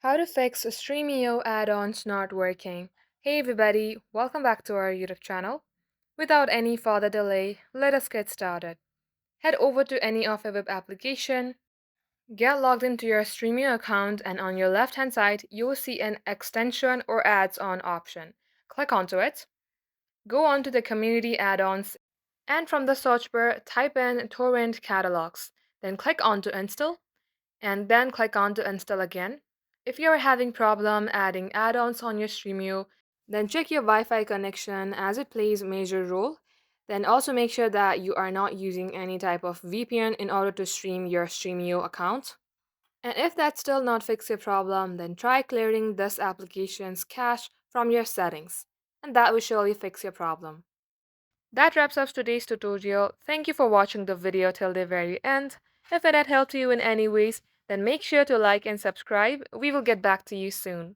How to fix Stremio add-ons not working. Hey everybody, welcome back to our YouTube channel. Without any further delay, let us get started. Head over to any of your web application, get logged into your Stremio account, and on your left hand side, you will see an extension or adds-on option. Click onto it, go on to the community add-ons, and from the search bar, type in torrent catalogs. Then click on to install and then click on to install again. If you're having problem adding add-ons on your Stremio, then check your Wi-Fi connection as it plays a major role. Then also make sure that you are not using any type of VPN in order to stream your Stremio account. And if that still not fix your problem, then try clearing this application's cache from your settings, and that will surely fix your problem. That wraps up today's tutorial. Thank you for watching the video till the very end. If it had helped you in any ways, then make sure to like and subscribe. We will get back to you soon.